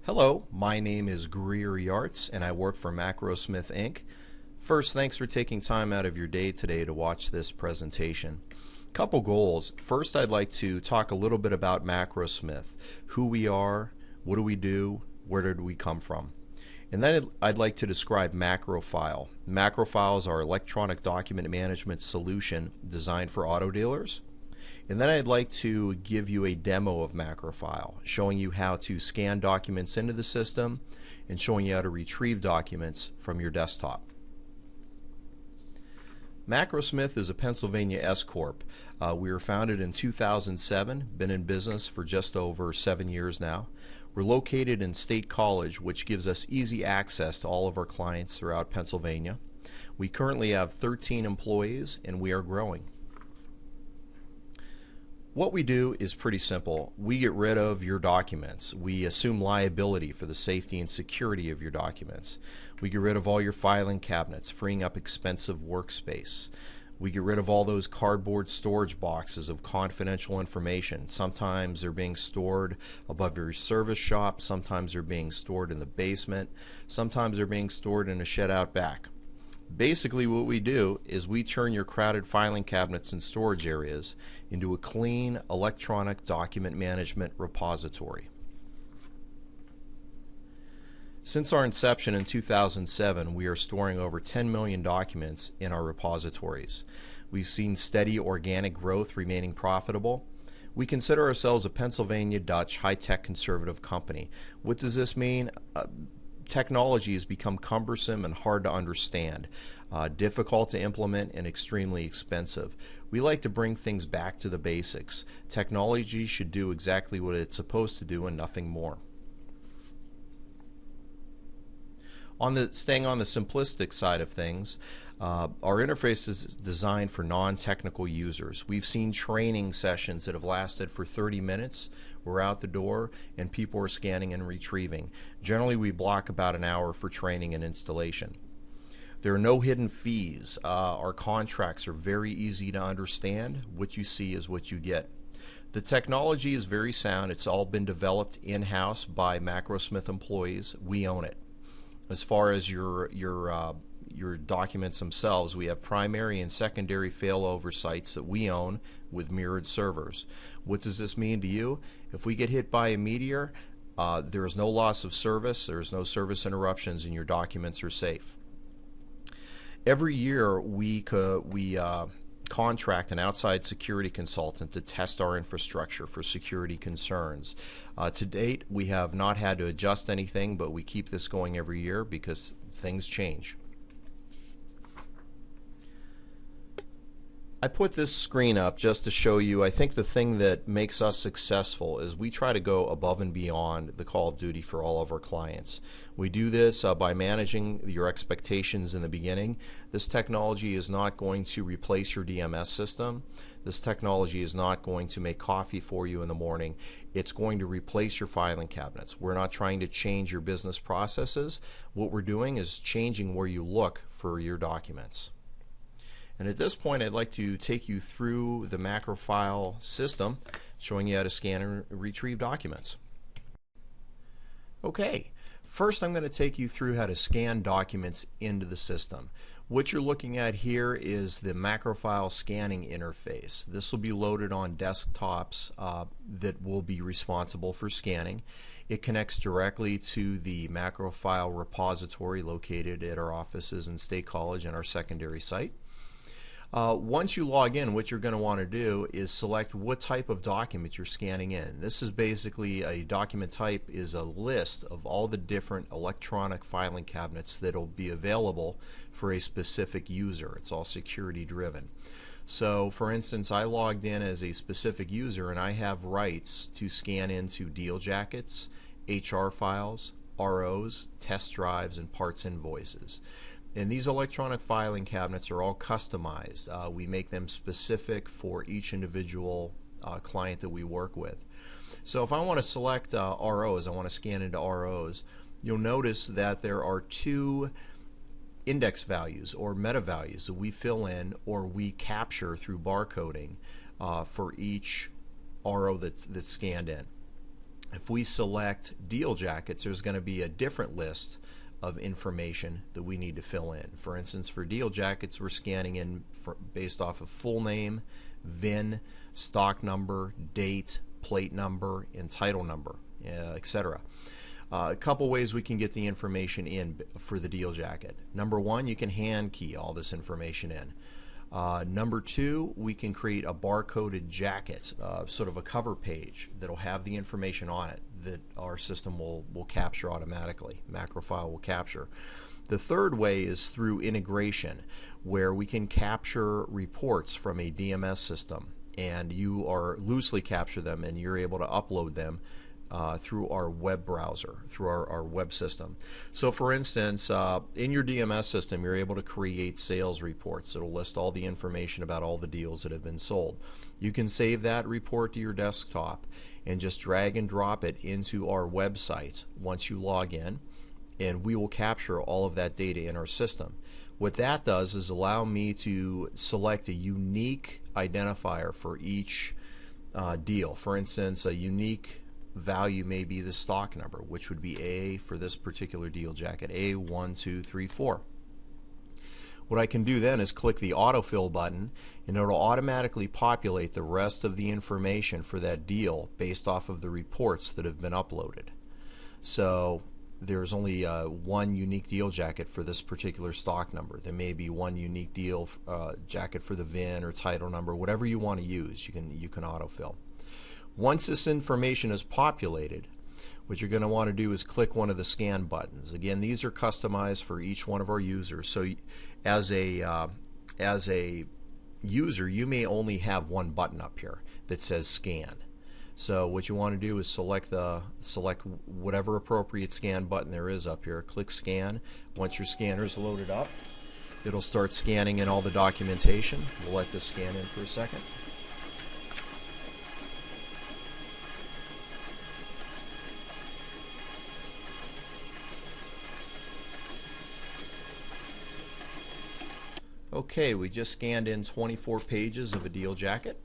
Hello, my name is Greer Yartz and I work for Macrosmith Inc. First, thanks for taking time out of your day today to watch this presentation. Couple goals. First, I'd like to talk a little bit about Macrosmith, who we are, what do we do, where did we come from. And then I'd like to describe Macrofile. Macrofile is our electronic document management solution designed for auto dealers. And then I'd like to give you a demo of Macrofile, showing you how to scan documents into the system and showing you how to retrieve documents from your desktop. Macrosmith is a Pennsylvania S-Corp. We were founded in 2007, been in business for just over 7 years now. We're located in State College, which gives us easy access to all of our clients throughout Pennsylvania. We currently have 13 employees and we are growing. What we do is pretty simple. We get rid of your documents. We assume liability for the safety and security of your documents. We get rid of all your filing cabinets, freeing up expensive workspace. We get rid of all those cardboard storage boxes of confidential information. Sometimes they're being stored above your service shop, sometimes they're being stored in the basement, sometimes they're being stored in a shed out back. Basically what we do is we turn your crowded filing cabinets and storage areas into a clean electronic document management repository. Since our inception in 2007, we are storing over 10 million documents in our repositories. We've seen steady organic growth remaining profitable. We consider ourselves a Pennsylvania Dutch high-tech conservative company. What does this mean? Technology has become cumbersome and hard to understand, difficult to implement and extremely expensive. We like to bring things back to the basics. Technology should do exactly what it's supposed to do and nothing more. Staying on the simplistic side of things, our interface is designed for non-technical users. We've seen training sessions that have lasted for 30 minutes. We're out the door and people are scanning and retrieving. Generally, we block about an hour for training and installation. There are no hidden fees. Our contracts are very easy to understand. What you see is what you get. The technology is very sound. It's all been developed in-house by Macrosmith employees. We own it. As far as your documents themselves, we have primary and secondary failover sites that we own with mirrored servers. What does this mean to you? If we get hit by a meteor, there is no loss of service, there is no service interruptions, and your documents are safe. Every year we contract an outside security consultant to test our infrastructure for security concerns. To date, we have not had to adjust anything, but we keep this going every year because things change. I put this screen up just to show you, I think the thing that makes us successful is we try to go above and beyond the call of duty for all of our clients. We do this by managing your expectations in the beginning. This technology is not going to replace your DMS system. This technology is not going to make coffee for you in the morning. It's going to replace your filing cabinets. We're not trying to change your business processes. What we're doing is changing where you look for your documents. And at this point, I'd like to take you through the Macrofile system, showing you how to scan and retrieve documents. Okay, first I'm going to take you through how to scan documents into the system. What you're looking at here is the Macrofile scanning interface. This will be loaded on desktops that will be responsible for scanning. It connects directly to the Macrofile repository located at our offices in State College and our secondary site. Once you log in, what you're going to want to do is select what type of document you're scanning in. This is basically a document type is a list of all the different electronic filing cabinets that will be available for a specific user. It's all security driven. So for instance, I logged in as a specific user and I have rights to scan into deal jackets, HR files, ROs, test drives, and parts invoices. And these electronic filing cabinets are all customized. We make them specific for each individual client that we work with. So if I want to select ROs, I want to scan into ROs, you'll notice that there are two index values or meta values that we fill in or we capture through barcoding for each RO that's scanned in. If we select deal jackets, there's going to be a different list of information that we need to fill in. For instance, for deal jackets, we're scanning in based off of full name, VIN, stock number, date, plate number, and title number, etc. A couple ways we can get the information in for the deal jacket. Number one, you can hand key all this information in. Number two, we can create a barcoded jacket, sort of a cover page that'll have the information on it that our system will capture automatically. Macrofile will capture. The third way is through integration, where we can capture reports from a DMS system, and you are loosely capture them, and you're able to upload them through our web browser, through our web system. So for instance, in your DMS system, you're able to create sales reports. It'll list all the information about all the deals that have been sold. You can save that report to your desktop and just drag and drop it into our website once you log in, and we will capture all of that data in our system. What that does is allow me to select a unique identifier for each deal. For instance, a unique value may be the stock number, which would be A for this particular deal jacket, A1234. What I can do then is click the autofill button, and it'll automatically populate the rest of the information for that deal based off of the reports that have been uploaded. So there's only one unique deal jacket for this particular stock number. There may be one unique deal jacket for the VIN or title number, whatever you want to use. You can autofill. Once this information is populated, what you're going to want to do is click one of the scan buttons. Again, these are customized for each one of our users. So as a user, you may only have one button up here that says scan. So what you want to do is select whatever appropriate scan button there is up here. Click scan. Once your scanner is loaded up, it'll start scanning in all the documentation. We'll let this scan in for a second. Okay, we just scanned in 24 pages of a deal jacket,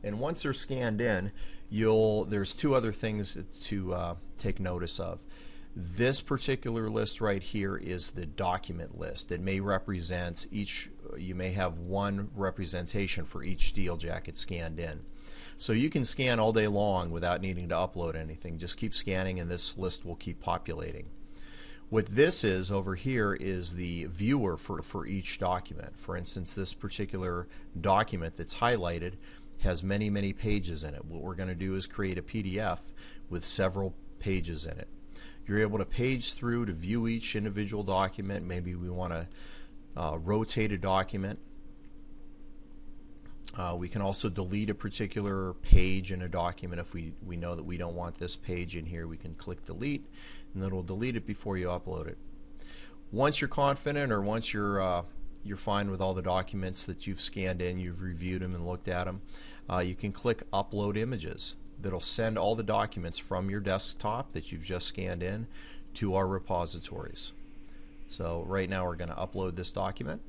and once they're scanned in, there's two other things to take notice of. This particular list right here is the document list. It may represent you may have one representation for each deal jacket scanned in. So you can scan all day long without needing to upload anything. Just keep scanning and this list will keep populating. What this is over here is the viewer for each document. For instance, this particular document that's highlighted has many, many pages in it. What we're going to do is create a PDF with several pages in it. You're able to page through to view each individual document. Maybe we want to rotate a document. We can also delete a particular page in a document if we know that we don't want this page in here. We can click delete, and then it'll delete it before you upload it. Once you're confident, or once you're fine with all the documents that you've scanned in, you've reviewed them and looked at them, you can click upload images. That'll send all the documents from your desktop that you've just scanned in to our repositories. So right now we're going to upload this document.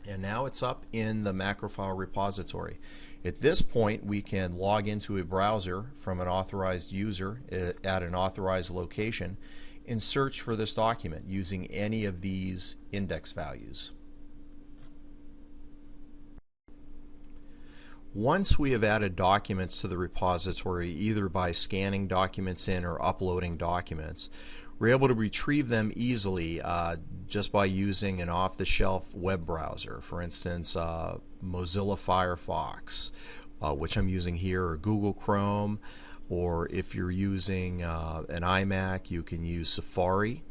And now it's up in the Macrofile repository. At this point, we can log into a browser from an authorized user at an authorized location and search for this document using any of these index values. Once we have added documents to the repository, either by scanning documents in or uploading documents, we're able to retrieve them easily just by using an off-the-shelf web browser. For instance, Mozilla Firefox, which I'm using here, or Google Chrome, or if you're using an iMac, you can use Safari.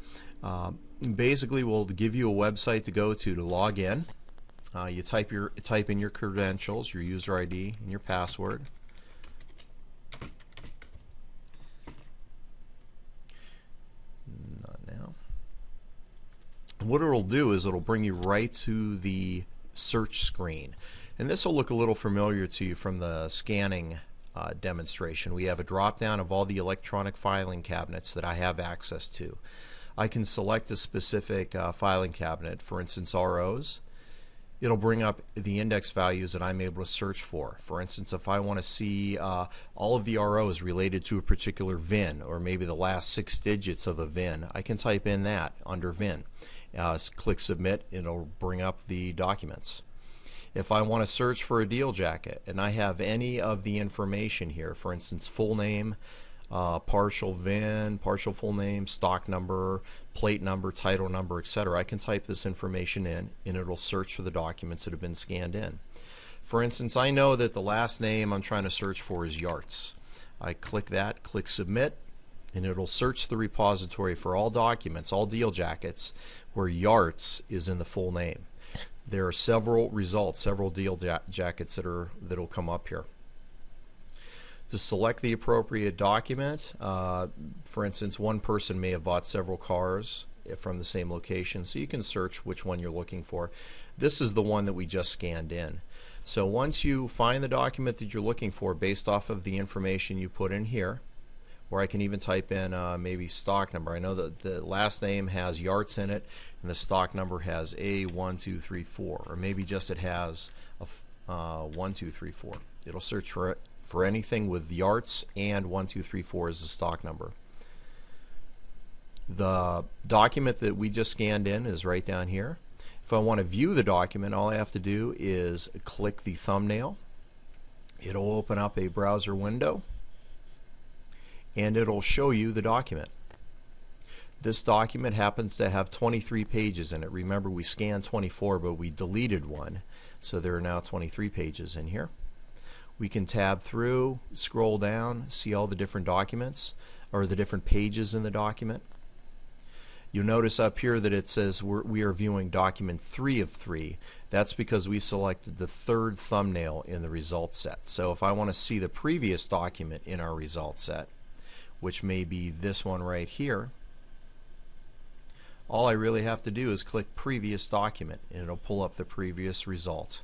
Basically, we'll give you a website to go to log in. You type in your credentials, your user ID, and your password. Not now. And what it'll do is it'll bring you right to the search screen. And this will look a little familiar to you from the scanning demonstration. We have a drop down of all the electronic filing cabinets that I have access to. I can select a specific filing cabinet, for instance ROs, it'll bring up the index values that I'm able to search for. For instance, if I want to see all of the ROs related to a particular VIN, or maybe the last 6 digits of a VIN, I can type in that under VIN. Click Submit, it'll bring up the documents. If I want to search for a deal jacket and I have any of the information here, for instance, full name, partial VIN, partial full name, stock number, plate number, title number, etc., I can type this information in and it'll search for the documents that have been scanned in. For instance, I know that the last name I'm trying to search for is Yarts. I click that, click Submit, and it'll search the repository for all documents, all deal jackets, where Yarts is in the full name. There are several results, several deal jackets that'll come up here. To select the appropriate document, for instance, one person may have bought several cars from the same location, so you can search which one you're looking for. This is the one that we just scanned in. So once you find the document that you're looking for based off of the information you put in here, or I can even type in maybe stock number. I know that the last name has Yarts in it and the stock number has A1234, or maybe just it has a 1234. It'll search for anything with Yarts and 1234 as the stock number. The document that we just scanned in is right down here. If I want to view the document, all I have to do is click the thumbnail. It'll open up a browser window and it'll show you the document. This document happens to have 23 pages in it. Remember, we scanned 24 but we deleted one, so there are now 23 pages in here. We can tab through, scroll down, see all the different documents or the different pages in the document. You'll notice up here that it says we are viewing document 3 of 3. That's because we selected the third thumbnail in the results set. So if I want to see the previous document in our results set, which may be this one right here, all I really have to do is click previous document and it'll pull up the previous result.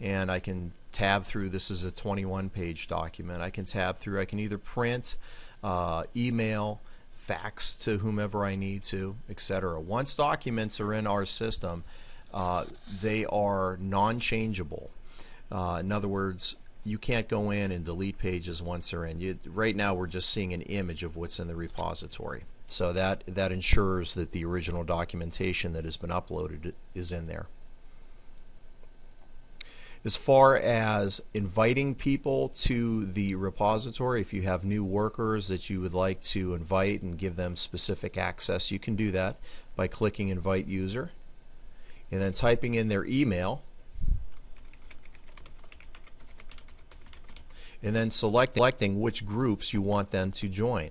And I can tab through. This is a 21-page document. I can tab through. I can either print, email, fax to whomever I need to, etc. Once documents are in our system, they are non-changeable. In other words, you can't go in and delete pages once they're in. Right now we're just seeing an image of what's in the repository. So that ensures that the original documentation that has been uploaded is in there. As far as inviting people to the repository, if you have new workers that you would like to invite and give them specific access, you can do that by clicking Invite User and then typing in their email and then selecting which groups you want them to join.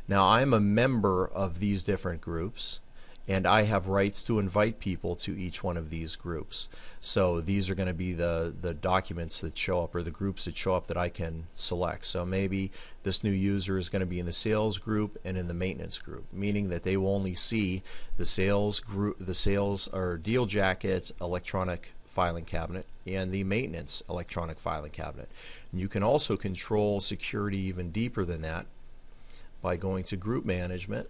Now, I'm a member of these different groups, and I have rights to invite people to each one of these groups. So these are going to be the documents that show up, or the groups that show up that I can select. So maybe this new user is going to be in the sales group and in the maintenance group, meaning that they will only see the sales group, the sales or deal jacket electronic filing cabinet and the maintenance electronic filing cabinet. And you can also control security even deeper than that by going to group management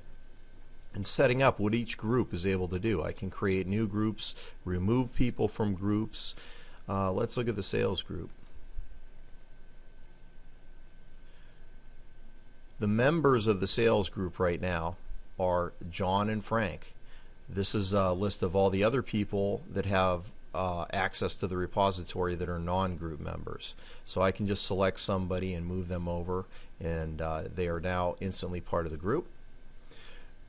and setting up what each group is able to do. I can create new groups, remove people from groups. Let's look at the sales group. The members of the sales group right now are John and Frank. This is a list of all the other people that have access to the repository that are non-group members. So I can just select somebody and move them over, and they are now instantly part of the group.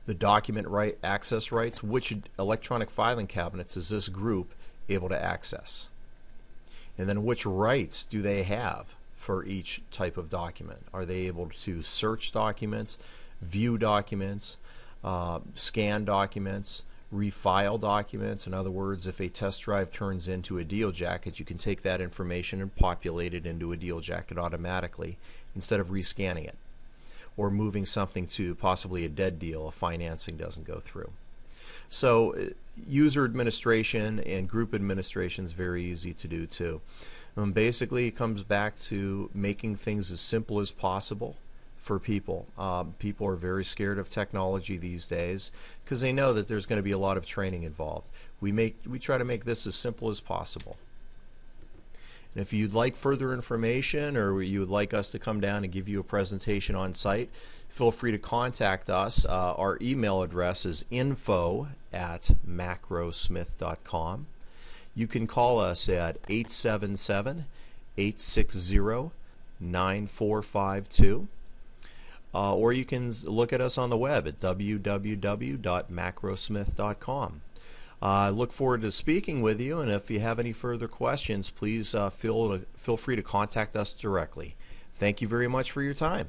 The document access rights, which electronic filing cabinets is this group able to access? And then which rights do they have for each type of document? Are they able to search documents, view documents, scan documents, refile documents? In other words, if a test drive turns into a deal jacket, you can take that information and populate it into a deal jacket automatically instead of rescanning it, or moving something to possibly a dead deal if financing doesn't go through. So user administration and group administration is very easy to do too. Basically, it comes back to making things as simple as possible for people. People are very scared of technology these days because they know that there's going to be a lot of training involved. We try to make this as simple as possible. And if you'd like further information, or you would like us to come down and give you a presentation on site, feel free to contact us. Our email address is info@macrosmith.com. You can call us at 877-860-9452. Or you can look at us on the web at www.macrosmith.com. I look forward to speaking with you, and if you have any further questions, please feel free to contact us directly. Thank you very much for your time.